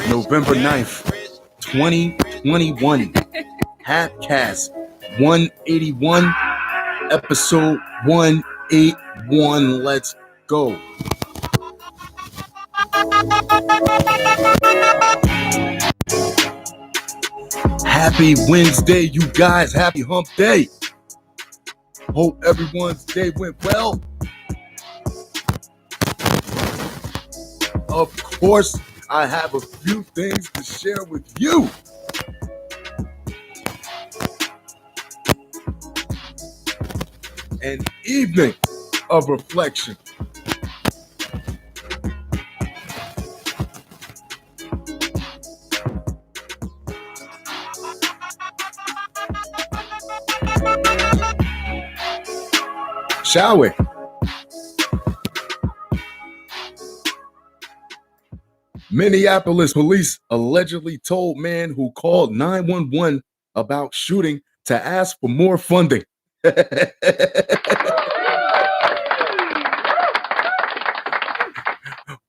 November 9th, 2021. Halfcast 181, episode 181. Let's go. Happy Wednesday, you guys. Happy hump day. Hope everyone's day went well. Of course, I have a few things to share with you. An evening of reflection. Shall we? Minneapolis police allegedly told man who called 911 about shooting to ask for more funding.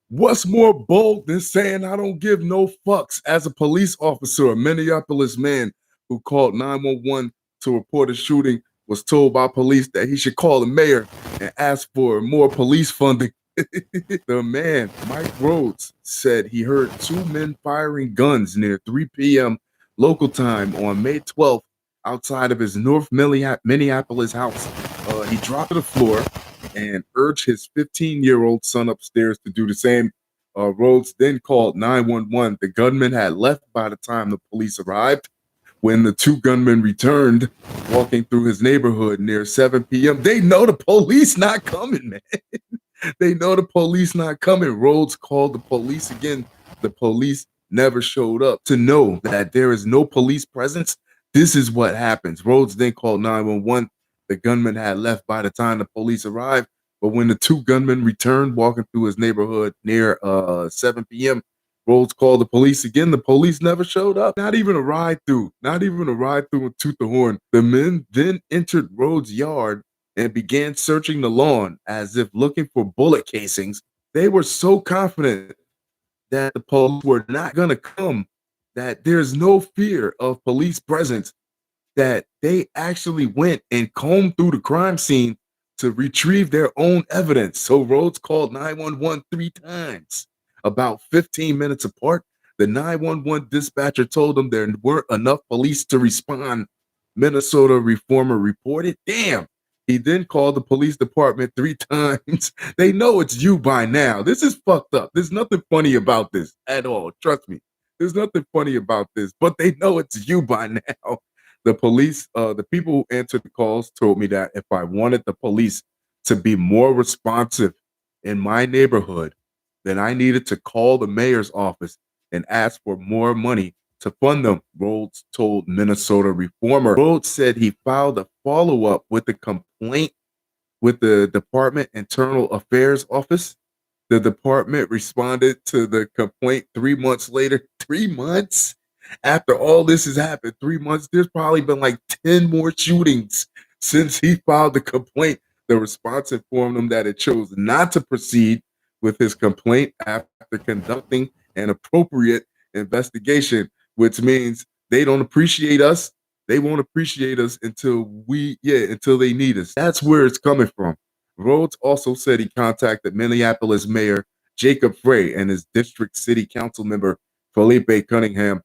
What's more bold than saying I don't give no fucks? As a police officer, a Minneapolis man who called 911 to report a shooting was told by police that he should call the mayor and ask for more police funding. The man, Mike Rhodes, said he heard two men firing guns near 3 p.m. local time on May 12th outside of his North Minneapolis house. He dropped to the floor and urged his 15-year-old son upstairs to do the same. Rhodes then called 911. The gunman had left by the time the police arrived. When the two gunmen returned, walking through his neighborhood near 7 p.m., they know the police not coming, man. They know the police not coming. Rhodes called the police again. The police never showed up. To know that there is no police presence, this is what happens. Rhodes then called 911. The gunman had left by the time the police arrived. But when the two gunmen returned, walking through his neighborhood near 7 p.m., Rhodes called the police again. The police never showed up. Not even a ride through. Not even a ride through and toot the horn. The men then entered Rhodes' yard and began searching the lawn as if looking for bullet casings. They were so confident that the police were not going to come, that there's no fear of police presence, that they actually went and combed through the crime scene to retrieve their own evidence. So Rhodes called 911 three times. About 15 minutes apart, the 911 dispatcher told them there weren't enough police to respond. Minnesota reformer reported, damn. He then called the police department three times. They know it's you by now. This is fucked up. There's nothing funny about this at all. Trust me. There's nothing funny about this, but they know it's you by now. The police, the people who answered the calls told me that if I wanted the police to be more responsive in my neighborhood, then I needed to call the mayor's office and ask for more money to fund them, Rhodes told Minnesota reformer. Rhodes said he filed a follow-up with the complaint with the Department Internal Affairs Office. The department responded to the complaint 3 months later. 3 months? After all this has happened, 3 months, there's probably been like 10 more shootings since he filed the complaint. The response informed him that it chose not to proceed with his complaint after conducting an appropriate investigation, which means they don't appreciate us. They won't appreciate us until they need us. That's where it's coming from. Rhodes also said he contacted Minneapolis Mayor Jacob Frey and his district city council member Felipe Cunningham.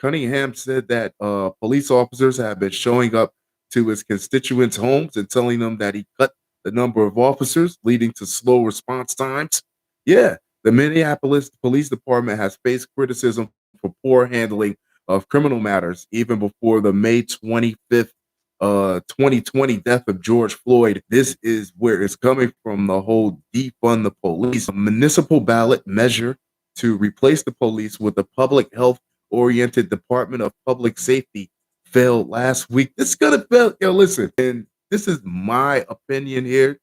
Cunningham said that police officers have been showing up to his constituents' homes and telling them that he cut the number of officers, leading to slow response times. Yeah, the Minneapolis Police Department has faced criticism for poor handling of criminal matters even before the May 25th, 2020 death of George Floyd. This is where it's coming from, the whole defund the police. A municipal ballot measure to replace the police with a public health-oriented Department of Public Safety failed last week. It's gonna fail. Yo, listen, and this is my opinion here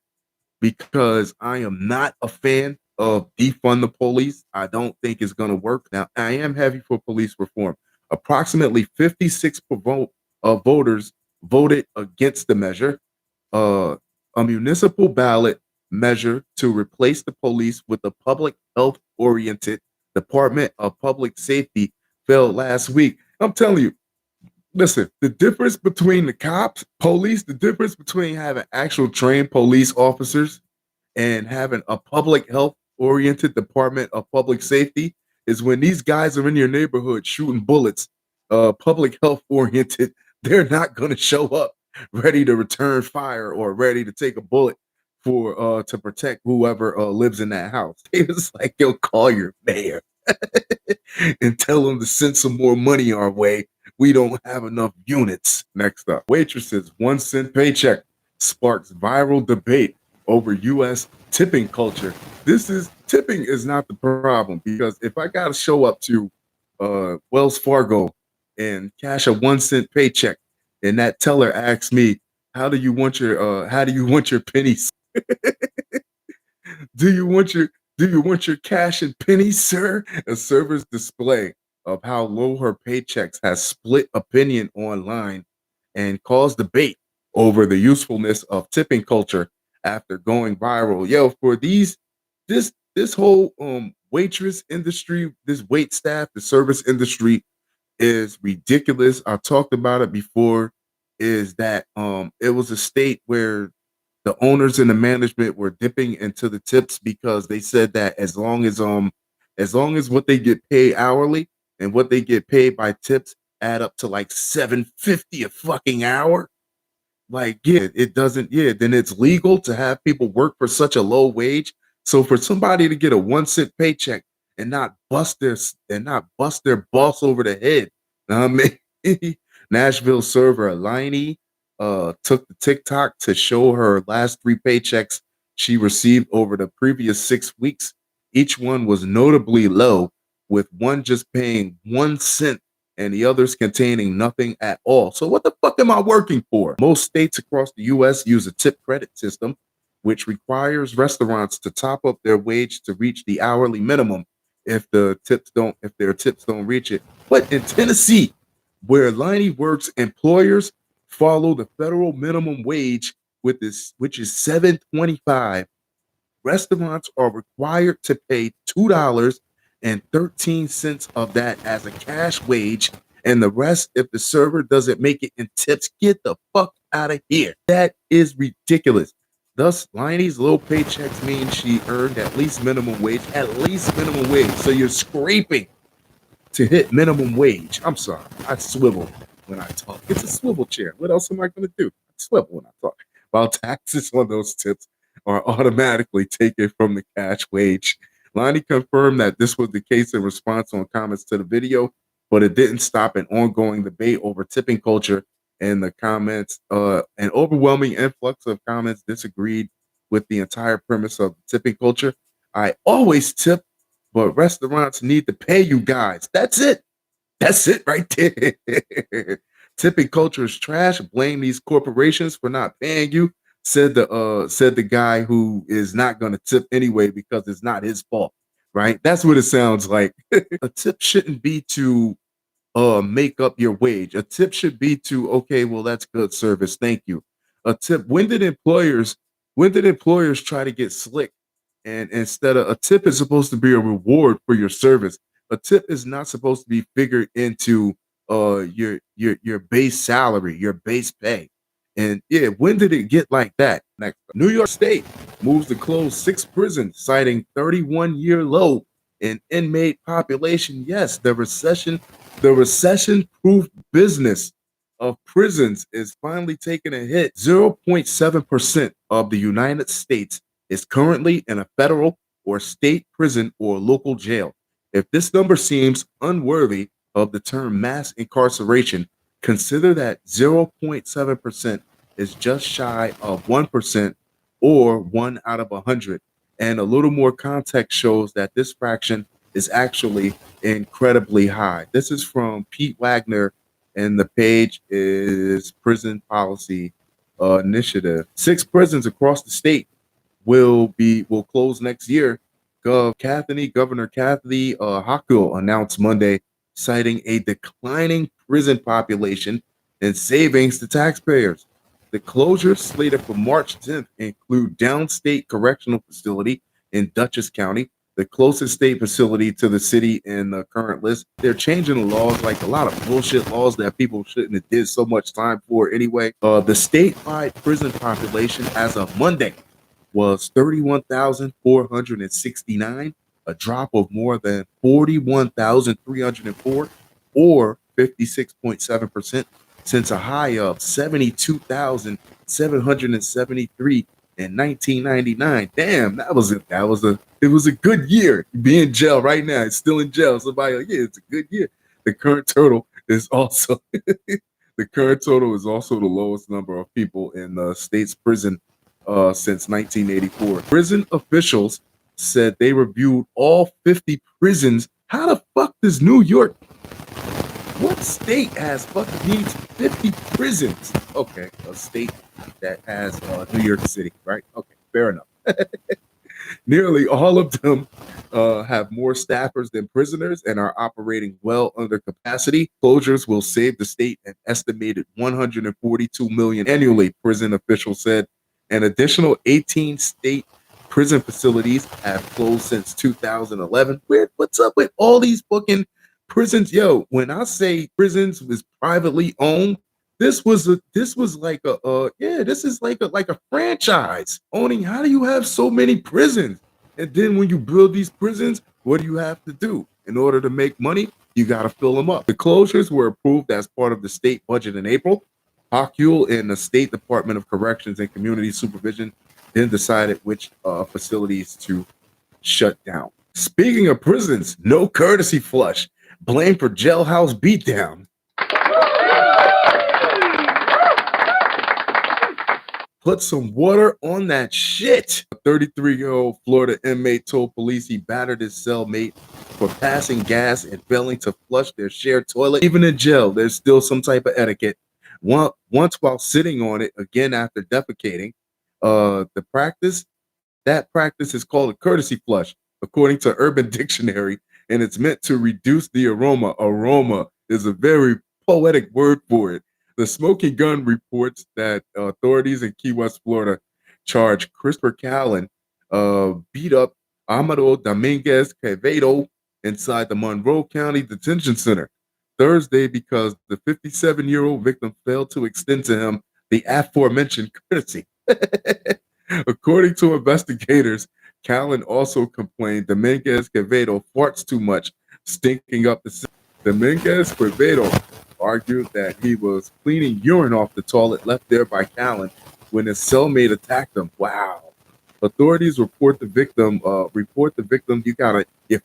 because I am not a fan of defund the police. I don't think it's going to work. Now, I am heavy for police reform. Approximately 56 voters voted against the measure. A municipal ballot measure to replace the police with a public health-oriented Department of Public Safety failed last week. I'm telling you, listen, the difference between the cops, police, the difference between having actual trained police officers and having a public health oriented Department of Public Safety is when these guys are in your neighborhood shooting bullets, public health oriented, they're not going to show up ready to return fire or ready to take a bullet for to protect whoever lives in that house. It was like, yo, call your mayor and tell them to send some more money our way. We don't have enough units. Next up, Waitresses 1 cent paycheck sparks viral debate over U.S. tipping culture. Tipping is not the problem, because if I got to show up to Wells Fargo and cash a 1 cent paycheck, and that teller asks me, how do you want your pennies? Do you want your cash and pennies, sir? A server's display of how low her paychecks has split opinion online and caused debate over the usefulness of tipping culture after going viral. Yo, for this whole waitress industry, this wait staff, the service industry is ridiculous. I talked about it before. Is that it was a state where the owners and the management were dipping into the tips because they said that as long as what they get paid hourly and what they get paid by tips add up to like 750 a fucking hour, like, yeah, it doesn't, yeah, then it's legal to have people work for such a low wage. So for somebody to get a 1 cent paycheck and not bust their boss over the head, I mean, Nashville server Liney took the TikTok to show her last 3 paychecks she received over the previous 6 weeks. Each one was notably low, with one just paying 1 cent and the others containing nothing at all. So what the fuck am I working for? Most states across the US use a tip credit system, which requires restaurants to top up their wage to reach the hourly minimum if their tips don't reach it. But in Tennessee, where Liney works, employers follow the federal minimum wage which is $7.25. Restaurants are required to pay $2.13 of that as a cash wage, and the rest if the server doesn't make it in tips. Get the fuck out of here. That is ridiculous. Thus, Liney's low paychecks mean she earned at least minimum wage. At least minimum wage. So you're scraping to hit minimum wage. I'm sorry. I swivel when I talk. It's a swivel chair. What else am I going to do? I swivel when I talk. While taxes on those tips are automatically taken from the cash wage. Lonnie confirmed that this was the case in response on comments to the video, but it didn't stop an ongoing debate over tipping culture. And the comments, an overwhelming influx of comments disagreed with the entire premise of tipping culture. I always tip, but restaurants need to pay you guys. That's it. That's it right there. Tipping culture is trash. Blame these corporations for not paying you. Said the guy who is not going to tip anyway because it's not his fault. Right? That's what it sounds like. A tip shouldn't be to make up your wage. A tip should be to, okay, well, that's good service. Thank you. A tip. When did employers try to get slick? And instead of a tip is supposed to be a reward for your service. A tip is not supposed to be figured into your base salary, your base pay. And yeah, when did it get like that? Next, New York State moves to close 6 prisons, citing 31-year low in inmate population. Yes, the recession-proof business of prisons is finally taking a hit. 0.7% of the United States is currently in a federal or state prison or local jail. If this number seems unworthy of the term mass incarceration, consider that 0.7% is just shy of 1% or 1 out of 100. And a little more context shows that this fraction is actually incredibly high. This is from Pete Wagner, and the page is Prison Policy Initiative. 6 prisons across the state will close next year. Governor Kathy Hochul announced Monday, citing a declining prison population and savings to taxpayers. The closures slated for March 10th include Downstate Correctional Facility in Dutchess County, the closest state facility to the city in the current list. They're changing the laws, like a lot of bullshit laws that people shouldn't have did so much time for anyway. The statewide prison population as of Monday was 31,469, a drop of more than 41,304, or 56.7%, since a high of 72,773 in 1999. Damn, it was a good year. Be in jail right now. It's still in jail. Somebody like, yeah, it's a good year. The current total is also the lowest number of people in the state's prison since 1984. Prison officials said they reviewed all 50 prisons. How the fuck does New York? What state needs 50 prisons? Okay, a state that has New York City, right? Okay, fair enough. Nearly all of them have more staffers than prisoners and are operating well under capacity. Closures will save the state an estimated $142 million annually, prison officials said. An additional 18 state prison facilities have closed since 2011. What's up with all these fucking prisons? Yo, when I say prisons was privately owned, this is like a franchise owning. How do you have so many prisons? And then when you build these prisons, what do you have to do in order to make money? You got to fill them up. The closures were approved as part of the state budget in April. Hochul and the State Department of Corrections and Community Supervision then decided which facilities to shut down. Speaking of prisons, no courtesy flush. Blame for jailhouse beatdown. Put some water on that shit. A 33-year-old Florida inmate told police he battered his cellmate for passing gas and failing to flush their shared toilet. Even in jail, there's still some type of etiquette. Once while sitting on it, again after defecating, that practice is called a courtesy flush, according to Urban Dictionary, and it's meant to reduce the aroma. Aroma is a very poetic word for it. The Smoking Gun reports that authorities in Key West, Florida, charged Christopher Callen beat up Amado Dominguez Quevedo inside the Monroe County Detention Center Thursday because the 57-year-old victim failed to extend to him the aforementioned courtesy. According to investigators, Callen also complained Dominguez Quevedo farts too much, stinking up the city. Dominguez Quevedo argued that he was cleaning urine off the toilet left there by Callen when his cellmate attacked him. Wow. Authorities report the victim. You're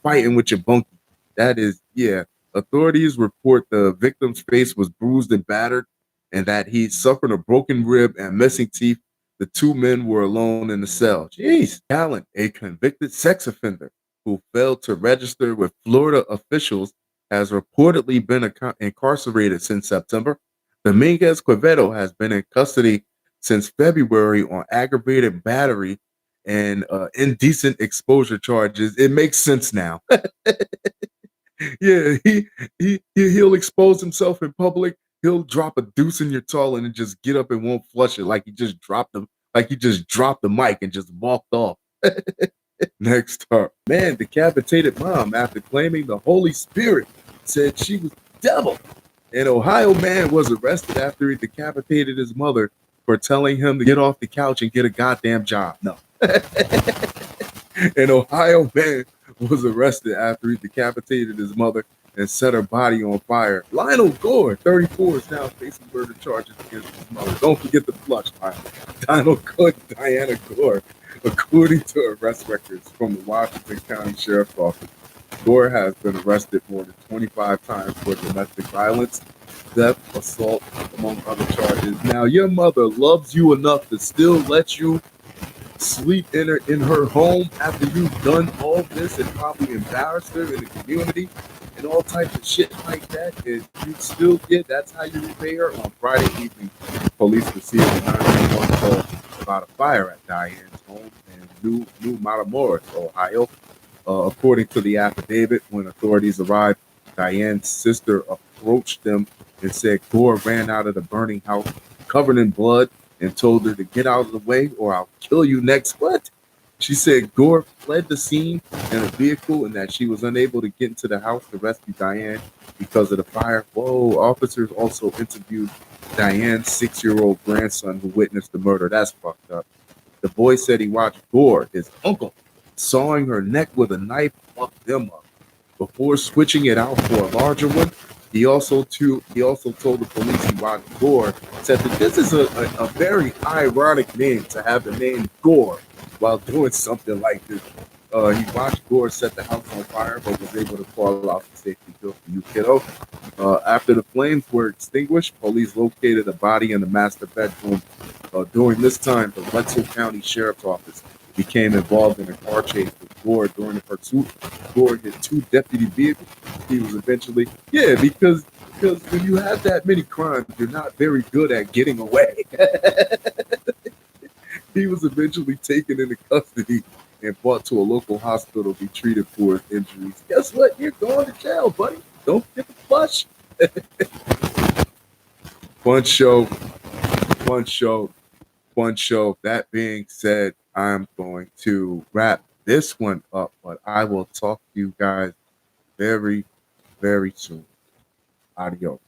fighting with your bunkie. That is, yeah. Authorities report the victim's face was bruised and battered, and that he suffered a broken rib and missing teeth. The two men were alone in the cell. Jeez. Callen, a convicted sex offender who failed to register with Florida officials, has reportedly been incarcerated since September. Dominguez Quevedo has been in custody since February on aggravated battery and indecent exposure charges. It makes sense now. Yeah, he'll expose himself in public. He'll drop a deuce in your toilet and just get up and won't flush it, like he just dropped the mic and just walked off. Next up, man decapitated mom after claiming the Holy Spirit said she was the devil. An Ohio man was arrested after he decapitated his mother for telling him to get off the couch and get a goddamn job. No. An Ohio man was arrested after he decapitated his mother and set her body on fire. Lionel Gore, 34, is now facing murder charges against his mother. Don't forget the flush, Diana Gore. According to arrest records from the Washington County Sheriff's Office, Gore has been arrested more than 25 times for domestic violence, theft, assault, among other charges. Now, your mother loves you enough to still let you sleep in her home after you've done all this and probably embarrassed her in the community and all types of shit like that, and you still that's how you repay her. On Friday evening, police received a 911 call about a fire at Diane's home in New Matamoros, Ohio. According to the affidavit, when authorities arrived, Diane's sister approached them and said Gore ran out of the burning house covered in blood and told her to get out of the way or I'll kill you next. What? She said Gore fled the scene in a vehicle and that she was unable to get into the house to rescue Diane because of the fire. Whoa, officers also interviewed Diane's 6-year-old grandson who witnessed the murder. That's fucked up. The boy said he watched Gore, his uncle, sawing her neck with a knife, fucked them up. Before switching it out for a larger one, he also told the police he watched Gore, said that this is a very ironic name to have the name Gore while doing something like this. He watched Gore set the house on fire, but was able to call out for safety. Good for you, kiddo. After the flames were extinguished, police located a body in the master bedroom. During this time, the Wetzel County Sheriff's Office became involved in a car chase with Gore. During the pursuit, Gore hit 2 deputy vehicles. He was eventually, because when you have that many crimes, you're not very good at getting away. He was eventually taken into custody and brought to a local hospital to be treated for his injuries. Guess what? You're going to jail, buddy. Don't forget the flush. Fun show. Fun show. Fun show. That being said, I'm going to wrap this one up, but I will talk to you guys very, very soon. Adios.